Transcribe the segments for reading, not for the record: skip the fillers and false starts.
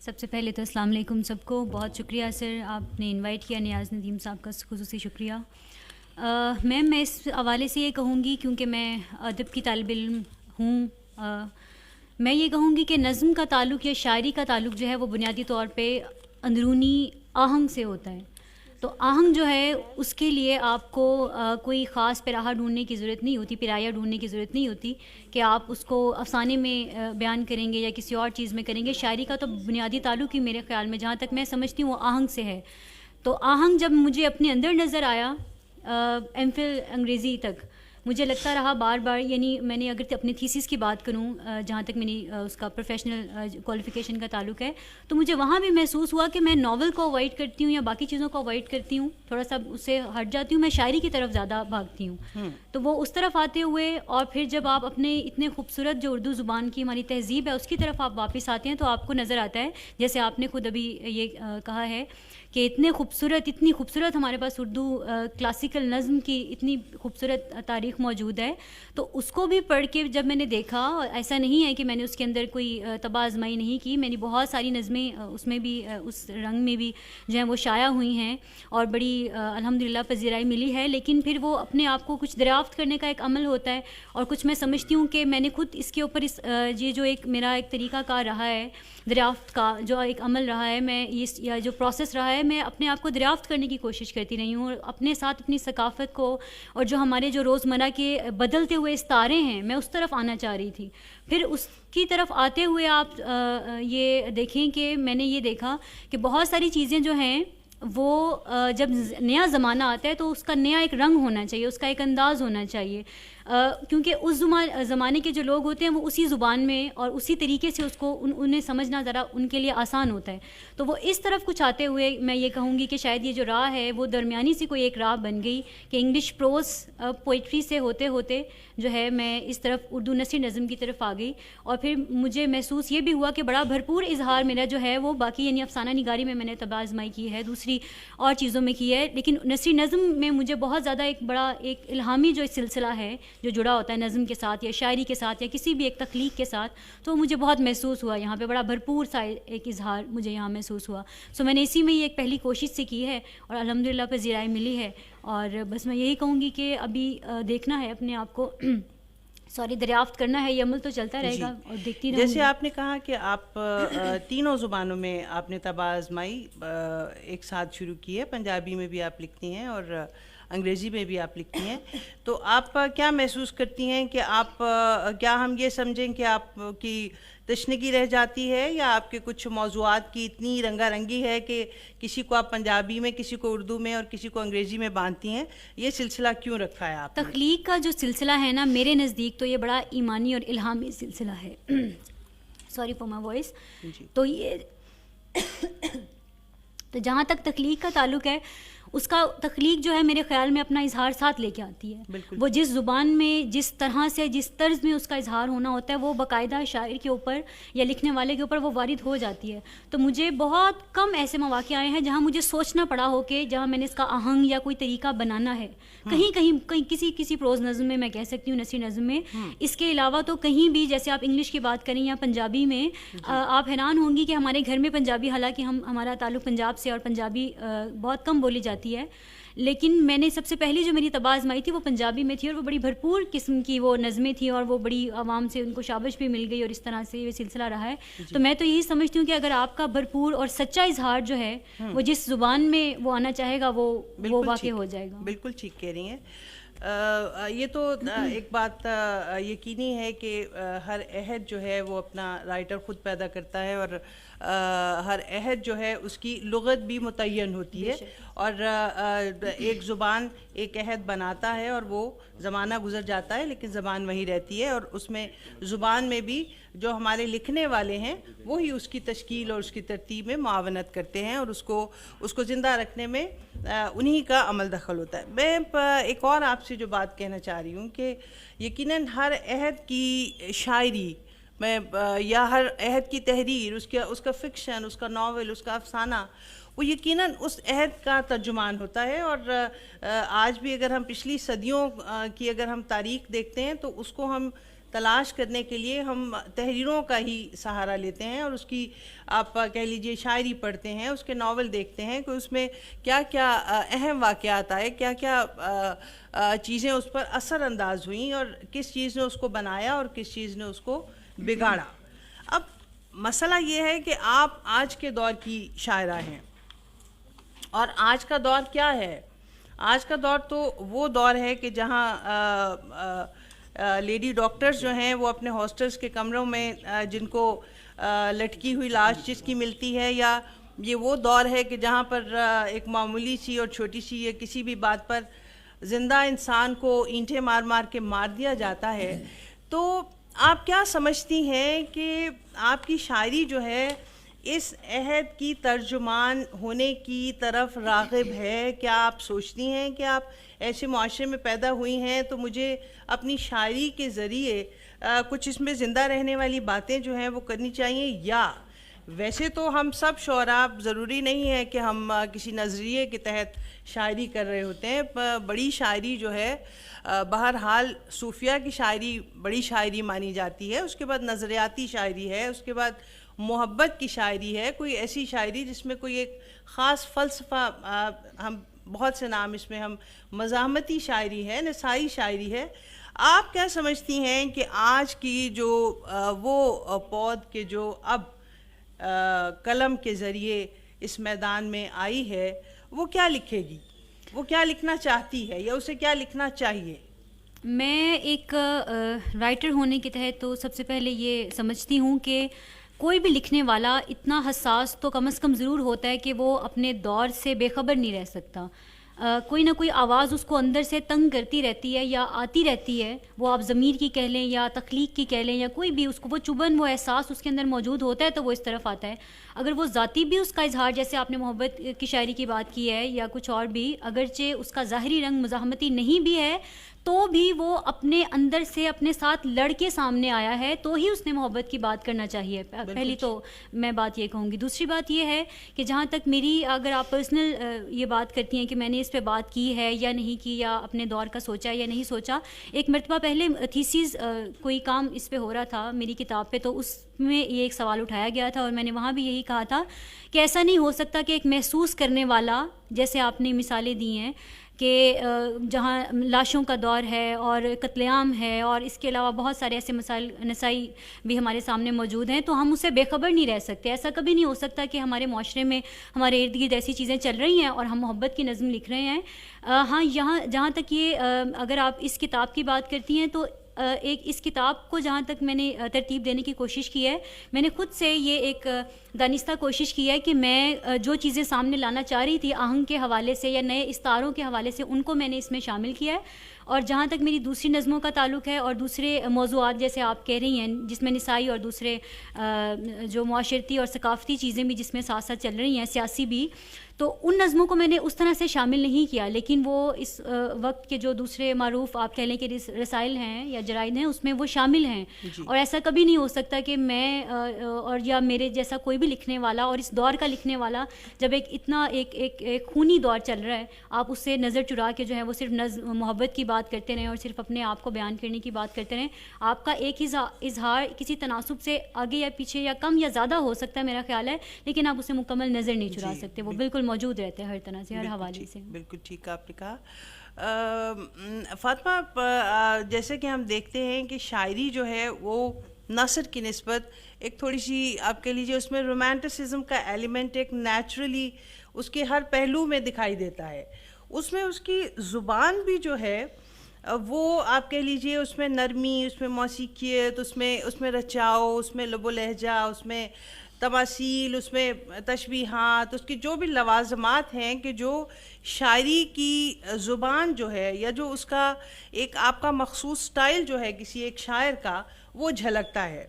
سب سے پہلے تو السلام علیکم سب کو. بہت شکریہ سر, آپ نے انوائٹ کیا. نیاز ندیم صاحب کا خصوصی شکریہ. میم میں اس حوالے سے یہ کہوں گی, کیونکہ میں ادب کی طالب علم ہوں, میں یہ کہوں گی کہ نظم کا تعلق یا شاعری کا تعلق جو ہے وہ بنیادی طور پہ اندرونی آہنگ سے ہوتا ہے. تو آہنگ جو ہے اس کے لیے آپ کو کوئی خاص پیراہا ڈھونڈنے کی ضرورت نہیں ہوتی, پیرایا ڈھونڈنے کی ضرورت نہیں ہوتی کہ آپ اس کو افسانے میں بیان کریں گے یا کسی اور چیز میں کریں گے. شاعری کا تو بنیادی تعلق ہی میرے خیال میں, جہاں تک میں سمجھتی ہوں, وہ آہنگ سے ہے. تو آہنگ جب مجھے اپنے اندر نظر آیا ایم فل انگریزی تک, مجھے لگتا رہا بار بار, یعنی میں نے اگر اپنی تھیسس کی بات کروں, جہاں تک میری اس کا پروفیشنل کوالیفیکیشن کا تعلق ہے, تو مجھے وہاں بھی محسوس ہوا کہ میں ناول کو اوائڈ کرتی ہوں یا باقی چیزوں کو اوائڈ کرتی ہوں, تھوڑا سا اس سے ہٹ جاتی ہوں, میں شاعری کی طرف زیادہ بھاگتی ہوں. تو وہ اس طرف آتے ہوئے, اور پھر جب آپ اپنے اتنے خوبصورت جو اردو زبان کی ہماری تہذیب ہے اس کی طرف آپ واپس آتے ہیں, تو آپ کو نظر آتا ہے, جیسے آپ نے خود ابھی یہ کہا ہے کہ اتنی خوبصورت ہمارے پاس اردو کلاسیکل نظم کی اتنی خوبصورت تاریخ موجود ہے. تو اس کو بھی پڑھ کے جب میں نے دیکھا, ایسا نہیں ہے کہ میں نے اس کے اندر کوئی طبع آزمائی نہیں کی, میں نے بہت ساری نظمیں اس میں بھی, اس رنگ میں بھی جو ہیں وہ شائع ہوئی ہیں اور بڑی الحمدللہ پذیرائی ملی ہے. لیکن پھر وہ اپنے آپ کو کچھ دریافت کرنے کا ایک عمل ہوتا ہے, اور کچھ میں سمجھتی ہوں کہ میں نے خود اس کے اوپر یہ جو ایک میرا ایک طریقہ کار رہا ہے دریافت کا, جو ایک عمل رہا ہے, میں یا جو پروسیس رہا ہے, میں اپنے آپ کو دریافت کرنے کی کوشش کرتی رہی ہوں, اور اپنے ساتھ اپنی ثقافت کو اور جو ہمارے جو روزمرہ کے بدلتے ہوئے ستارے ہیں, میں اس طرف آنا چاہ رہی تھی. پھر اس کی طرف آتے ہوئے آپ یہ دیکھیں کہ میں نے یہ دیکھا کہ بہت ساری چیزیں جو ہیں وہ جب نیا زمانہ آتا ہے تو اس کا نیا ایک رنگ ہونا چاہیے, اس کا ایک انداز ہونا چاہیے, کیونکہ اس زمانے کے جو لوگ ہوتے ہیں وہ اسی زبان میں اور اسی طریقے سے اس کو انہیں سمجھنا ذرا ان کے لیے آسان ہوتا ہے. تو وہ اس طرف کچھ آتے ہوئے میں یہ کہوں گی کہ شاید یہ جو راہ ہے وہ درمیانی سی کوئی ایک راہ بن گئی کہ انگلش پروز پوئٹری سے ہوتے ہوتے جو ہے میں اس طرف اردو نثری نظم کی طرف آ گئی. اور پھر مجھے محسوس یہ بھی ہوا کہ بڑا بھرپور اظہار میرا جو ہے وہ باقی, یعنی افسانہ نگاری میں نے طبع آزمائی کی ہے, دوسری اور چیزوں میں کی ہے, لیکن نثری نظم میں مجھے بہت زیادہ ایک بڑا ایک الہامی جو سلسلہ ہے جو جڑا ہوتا ہے نظم کے ساتھ یا شاعری کے ساتھ یا کسی بھی ایک تخلیق کے ساتھ, تو مجھے بہت محسوس ہوا یہاں پہ بڑا بھرپور سا ایک اظہار مجھے یہاں محسوس ہوا. سو میں نے اسی میں یہ ایک پہلی کوشش سے کی ہے اور الحمدللہ پذیرائی ملی ہے. اور بس میں یہی کہوں گی کہ ابھی دیکھنا ہے اپنے آپ کو, دریافت کرنا ہے, یہ عمل تو چلتا رہے گا اور دیکھتی رہوں گی. جیسے آپ نے کہا کہ آپ تینوں زبانوں میں آپ نے طبع آزمائی ایک ساتھ شروع کی ہے, پنجابی میں بھی آپ لکھتی ہیں اور انگریزی میں بھی آپ لکھتی ہیں, تو آپ کیا محسوس کرتی ہیں کہ آپ کیا ہم یہ سمجھیں کہ آپ کی تشنگی رہ جاتی ہے, یا آپ کے کچھ موضوعات کی اتنی رنگا رنگی ہے کہ کسی کو آپ پنجابی میں, کسی کو اردو میں اور کسی کو انگریزی میں باندھتی ہیں؟ یہ سلسلہ کیوں رکھا ہے آپ نے؟ تخلیق کا جو سلسلہ ہے نا, میرے نزدیک تو یہ بڑا ایمانی اور الہامی سلسلہ ہے. Sorry for my voice. تو یہ تو جہاں تک تخلیق کا تعلق ہے, اس کا تخلیق جو ہے میرے خیال میں اپنا اظہار ساتھ لے کے آتی ہے. وہ جس زبان میں, جس طرح سے, جس طرز میں اس کا اظہار ہونا ہوتا ہے, وہ باقاعدہ شاعر کے اوپر یا لکھنے والے کے اوپر وہ وارد ہو جاتی ہے. تو مجھے بہت کم ایسے مواقع آئے ہیں جہاں مجھے سوچنا پڑا ہو کہ جہاں میں نے اس کا آہنگ یا کوئی طریقہ بنانا ہے, کہیں کسی پروز نظم میں, میں کہہ سکتی ہوں نثری نظم میں. اس کے علاوہ تو کہیں بھی, جیسے آپ انگلش کی بات کریں یا پنجابی میں, آپ حیران ہوں گی کہ ہمارے گھر میں پنجابی, حالانکہ ہمارا تعلق پنجاب سے اور پنجابی بہت کم بولی جاتی ہے, لیکن میں نے سب سے پہلی جو میری طبع آزمائی تھی وہ پنجابی میں تھی, اور وہ بڑی بھرپور قسم کی وہ نظمیں تھیں, اور وہ بڑی عوام سے ان کو شابش بھی مل گئی, اور اس طرح سے یہ سلسلہ رہا ہے. تو میں تو یہی سمجھتی ہوں کہ اگر آپ کا بھرپور اور سچا اظہار جو ہے وہ جس زبان میں وہ آنا چاہے گا وہ واقع ہو جائے گا. بالکل ٹھیک کہہ رہی ہیں. یہ تو ایک بات یقینی ہے کہ ہر عہد جو ہے وہ اپنا رائٹر خود پیدا کرتا ہے, اور ہر عہد جو ہے اس کی لغت بھی متعین ہوتی ہے, اور ایک زبان ایک عہد بناتا ہے اور وہ زمانہ گزر جاتا ہے لیکن زبان وہی رہتی ہے, اور اس میں زبان میں بھی جو ہمارے لکھنے والے ہیں وہی اس کی تشکیل اور اس کی ترتیب میں معاونت کرتے ہیں, اور اس کو زندہ رکھنے میں انہی کا عمل دخل ہوتا ہے. میں ایک اور آپ سے جو بات کہنا چاہ رہی ہوں کہ یقیناً ہر عہد کی شاعری میں یا ہر عہد کی تحریر, اس کا فکشن, اس کا ناول, اس کا افسانہ, وہ یقیناً اس عہد کا ترجمان ہوتا ہے. اور آج بھی اگر ہم پچھلی صدیوں کی اگر ہم تاریخ دیکھتے ہیں تو اس کو ہم تلاش کرنے کے لیے ہم تحریروں کا ہی سہارا لیتے ہیں اور اس کی آپ کہہ لیجئے شاعری پڑھتے ہیں, اس کے ناول دیکھتے ہیں کہ اس میں کیا کیا اہم واقعات آئے, کیا کیا چیزیں اس پر اثر انداز ہوئیں اور کس چیز نے اس کو بنایا اور کس چیز نے اس کو بگاڑا. اب مسئلہ یہ ہے کہ آپ آج کے دور کی شاعرہ ہیں, اور آج کا دور کیا ہے؟ آج کا دور تو وہ دور ہے کہ جہاں لیڈی ڈاکٹرز جو ہیں وہ اپنے ہاسٹلس کے کمروں میں جن کو لٹکی ہوئی لاش جس کی ملتی ہے, یا یہ وہ دور ہے کہ جہاں پر ایک معمولی سی اور چھوٹی سی یا کسی بھی بات پر زندہ انسان کو اینٹیں مار مار کے مار دیا جاتا ہے. تو آپ کیا سمجھتی ہیں کہ آپ کی شاعری جو ہے اس عہد کی ترجمان ہونے کی طرف راغب ہے؟ کیا آپ سوچتی ہیں کہ آپ ایسے معاشرے میں پیدا ہوئی ہیں تو مجھے اپنی شاعری کے ذریعے کچھ اس میں زندہ رہنے والی باتیں جو ہیں وہ کرنی چاہیے؟ یا ویسے تو ہم سب شعراء ضروری نہیں ہے کہ ہم کسی نظریے کے تحت شاعری کر رہے ہوتے ہیں. بڑی شاعری جو ہے بہرحال صوفیہ کی شاعری بڑی شاعری مانی جاتی ہے, اس کے بعد نظریاتی شاعری ہے, اس کے بعد محبت کی شاعری ہے, کوئی ایسی شاعری جس میں کوئی ایک خاص فلسفہ, ہم بہت سے نام اس میں ہم مزاحمتی شاعری ہے, نسائی شاعری ہے. آپ کیا سمجھتی ہیں کہ آج کی جو وہ پود کے جو اب قلم کے ذریعے اس میدان میں آئی ہے وہ کیا لکھے گی, وہ کیا لکھنا چاہتی ہے, یا اسے کیا لکھنا چاہیے؟ میں ایک رائٹر ہونے کے تحت تو سب سے پہلے یہ سمجھتی ہوں کہ کوئی بھی لکھنے والا اتنا حساس تو کم از کم ضرور ہوتا ہے کہ وہ اپنے دور سے بے خبر نہیں رہ سکتا. کوئی نہ کوئی آواز اس کو اندر سے تنگ کرتی رہتی ہے یا آتی رہتی ہے, وہ آپ ضمیر کی کہہ لیں یا تخلیق کی کہہ لیں یا کوئی بھی, اس کو وہ چبھن, وہ احساس اس کے اندر موجود ہوتا ہے تو وہ اس طرف آتا ہے. اگر وہ ذاتی بھی اس کا اظہار, جیسے آپ نے محبت کی شاعری کی بات کی ہے یا کچھ اور بھی, اگرچہ اس کا ظاہری رنگ مزاحمتی نہیں بھی ہے تو بھی وہ اپنے اندر سے اپنے ساتھ لڑ کے سامنے آیا ہے تو ہی اس نے محبت کی بات کرنا چاہیے. پہلی تو میں بات یہ کہوں گی. دوسری بات یہ ہے کہ جہاں تک میری, اگر آپ پرسنل یہ بات کرتی ہیں کہ میں نے اس پہ بات کی ہے یا نہیں کی, یا اپنے دور کا سوچا یا نہیں سوچا, ایک مرتبہ پہلے تھیسیز کوئی کام اس پہ ہو رہا تھا میری کتاب پہ, تو اس میں یہ ایک سوال اٹھایا گیا تھا اور میں نے وہاں بھی یہی کہا تھا کہ ایسا نہیں ہو سکتا کہ ایک محسوس کرنے والا, جیسے آپ نے مثالیں دی ہیں کہ جہاں لاشوں کا دور ہے اور قتل عام ہے اور اس کے علاوہ بہت سارے ایسے مسائل نسائی بھی ہمارے سامنے موجود ہیں, تو ہم اسے بے خبر نہیں رہ سکتے. ایسا کبھی نہیں ہو سکتا کہ ہمارے معاشرے میں ہمارے ارد گرد ایسی چیزیں چل رہی ہیں اور ہم محبت کی نظم لکھ رہے ہیں. ہاں, یہاں جہاں تک یہ اگر آپ اس کتاب کی بات کرتی ہیں تو ایک اس کتاب کو جہاں تک میں نے ترتیب دینے کی کوشش کی ہے, میں نے خود سے یہ ایک دانستہ کوشش کی ہے کہ میں جو چیزیں سامنے لانا چاہ رہی تھی آہنگ کے حوالے سے یا نئے استاروں کے حوالے سے, ان کو میں نے اس میں شامل کیا ہے. اور جہاں تک میری دوسری نظموں کا تعلق ہے اور دوسرے موضوعات جیسے آپ کہہ رہی ہیں جس میں نسائی اور دوسرے جو معاشرتی اور ثقافتی چیزیں بھی جس میں ساتھ ساتھ چل رہی ہیں, سیاسی بھی, تو ان نظموں کو میں نے اس طرح سے شامل نہیں کیا. لیکن وہ اس وقت کے جو دوسرے معروف آپ کہہ لیں کہ رسائل ہیں یا جرائد ہیں اس میں وہ شامل ہیں. اور ایسا کبھی نہیں ہو سکتا کہ میں اور یا میرے جیسا کوئی بھی لکھنے والا اور اس دور کا لکھنے والا, جب ایک اتنا ایک خونی دور چل رہا ہے, آپ اس سے نظر چرا کے جو ہے وہ صرف محبت کی بات کرتے رہیں اور صرف اپنے آپ کو بیان کرنے کی بات کرتے رہیں. آپ کا ایک ہی اظہار کسی تناسب سے آگے یا پیچھے یا کم یا زیادہ ہو سکتا ہے میرا خیال ہے, لیکن آپ اسے مکمل نظر نہیں چرا سکتے. وہ بالکل موجود رہتے ہیں ہر طرح سے, ہر حوالے سے. بالکل ٹھیک آپ نے کہا. فاطمہ, جیسے کہ ہم دیکھتے ہیں کہ شاعری جو ہے وہ نثر کی نسبت ایک تھوڑی سی آپ کہہ لیجیے اس میں رومانٹسزم کا ایلیمنٹ ایک نیچرلی اس کے ہر پہلو میں دکھائی دیتا ہے. اس میں اس کی زبان بھی جو ہے وہ آپ کہہ لیجئے اس میں نرمی, اس میں موسیقیت, اس میں رچاؤ, اس میں لب و لہجہ, اس میں تماثیل, اس میں تشبیہات, اس کی جو بھی لوازمات ہیں کہ جو شاعری کی زبان جو ہے یا جو اس کا ایک آپ کا مخصوص سٹائل جو ہے کسی ایک شاعر کا, وہ جھلکتا ہے.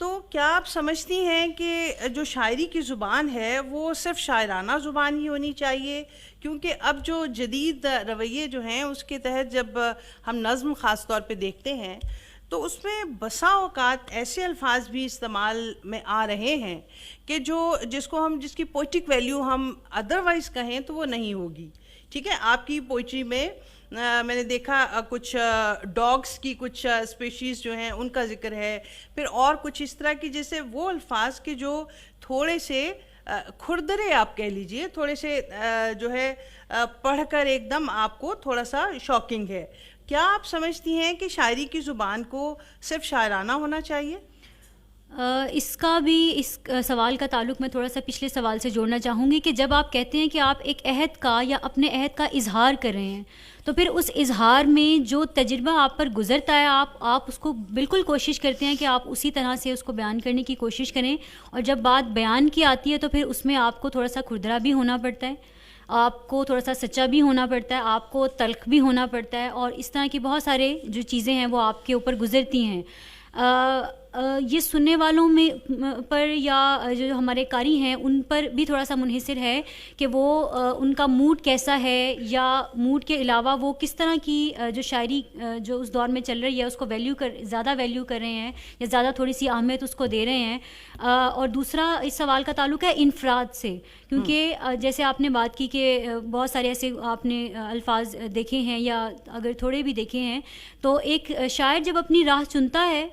تو کیا آپ سمجھتی ہیں کہ جو شاعری کی زبان ہے وہ صرف شاعرانہ زبان ہی ہونی چاہیے؟ کیونکہ اب جو جدید رویے جو ہیں اس کے تحت جب ہم نظم خاص طور پہ دیکھتے ہیں تو اس میں بسا اوقات ایسے الفاظ بھی استعمال میں آ رہے ہیں کہ جس کی پوئٹک ویلیو ہم ادروائز کہیں تو وہ نہیں ہوگی. ٹھیک ہے, آپ کی پوئٹری میں میں نے دیکھا کچھ ڈاگس کی کچھ اسپیشیز جو ہیں ان کا ذکر ہے، پھر اور کچھ اس طرح کی جیسے وہ الفاظ کے جو تھوڑے سے کھردرے آپ کہہ لیجئے، تھوڑے سے جو ہے پڑھ کر ایک دم آپ کو تھوڑا سا شاکنگ ہے. کیا آپ سمجھتی ہیں کہ شاعری کی زبان کو صرف شاعرانہ ہونا چاہیے؟ اس کا بھی اس سوال کا تعلق میں تھوڑا سا پچھلے سوال سے جوڑنا چاہوں گی کہ جب آپ کہتے ہیں کہ آپ ایک عہد کا یا اپنے عہد کا اظہار کر رہے ہیں تو پھر اس اظہار میں جو تجربہ آپ پر گزرتا ہے آپ اس کو بالکل کوشش کرتے ہیں کہ آپ اسی طرح سے اس کو بیان کرنے کی کوشش کریں، اور جب بات بیان کی آتی ہے تو پھر اس میں آپ کو تھوڑا سا کھردرا بھی ہونا پڑتا ہے، آپ کو تھوڑا سا سچا بھی ہونا پڑتا ہے، آپ کو تلخ بھی ہونا پڑتا ہے، اور اس طرح کی بہت سارے جو چیزیں ہیں وہ آپ کے اوپر گزرتی ہیں. یہ سننے والوں میں پر یا جو ہمارے قاری ہیں ان پر بھی تھوڑا سا منحصر ہے کہ وہ ان کا موڈ کیسا ہے، یا موڈ کے علاوہ وہ کس طرح کی جو شاعری جو اس دور میں چل رہی ہے اس کو زیادہ ویلیو کر رہے ہیں یا زیادہ تھوڑی سی اہمیت اس کو دے رہے ہیں. اور دوسرا اس سوال کا تعلق ہے انفراد سے، کیونکہ جیسے آپ نے بات کی کہ بہت سارے ایسے آپ نے الفاظ دیکھے ہیں یا اگر تھوڑے بھی دیکھے ہیں، تو ایک شاعر جب اپنی راہ چنتا ہے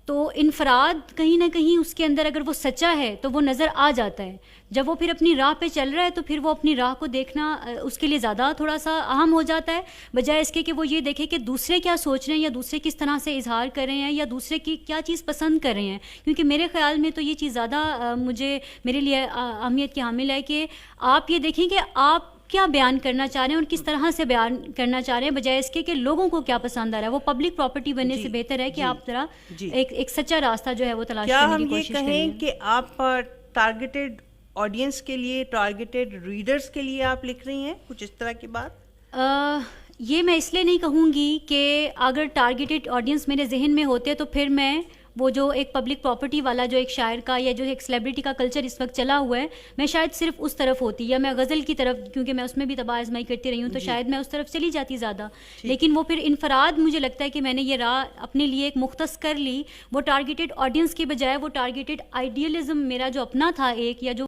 تو انفراد کہیں نہ کہیں اس کے اندر اگر وہ سچا ہے تو وہ نظر آ جاتا ہے. جب وہ پھر اپنی راہ پہ چل رہا ہے تو پھر وہ اپنی راہ کو دیکھنا اس کے لیے زیادہ تھوڑا سا اہم ہو جاتا ہے، بجائے اس کے کہ وہ یہ دیکھے کہ دوسرے کیا سوچ رہے ہیں یا دوسرے کس طرح سے اظہار کر رہے ہیں یا دوسرے کی کیا چیز پسند کر رہے ہیں. کیونکہ میرے خیال میں تو یہ چیز زیادہ میرے لیے اہمیت کی حامل ہے کہ آپ یہ دیکھیں کہ آپ کیا بیان کرنا چاہ رہے ہیں اور کس طرح سے بیان کرنا چاہ رہے ہیں، بجائے اس کے کہ لوگوں کو کیا پسند آ رہا ہے. وہ پبلک پراپرٹی بننے سے بہتر ہے کہ آپ ذرا ایک سچا راستہ جو ہے وہ تلاش کرنے کی کوشش کریں. کیا ہم یہ کہیں کہ آپ ٹارگیٹڈ آڈینس کے لیے، ٹارگیٹڈ ریڈرز کے لیے آپ لکھ رہی ہیں کچھ اس طرح کی بات؟ یہ میں اس لیے نہیں کہوں گی کہ اگر ٹارگیٹڈ آڈینس میرے ذہن میں ہوتے تو پھر میں وہ جو ایک پبلک پراپرٹی والا جو ایک شاعر کا یا جو ایک سیلیبریٹی کا کلچر اس وقت چلا ہوا ہے، میں شاید صرف اس طرف ہوتی، یا میں غزل کی طرف، کیونکہ میں اس میں بھی طبع آزمائی کرتی رہی ہوں تو شاید میں اس طرف چلی جاتی زیادہ. لیکن وہ پھر انفراد مجھے لگتا ہے کہ میں نے یہ راہ اپنے لیے ایک مختص کر لی، وہ ٹارگیٹڈ آڈینس کے بجائے وہ ٹارگیٹڈ آئیڈیلزم میرا جو اپنا تھا ایک، یا جو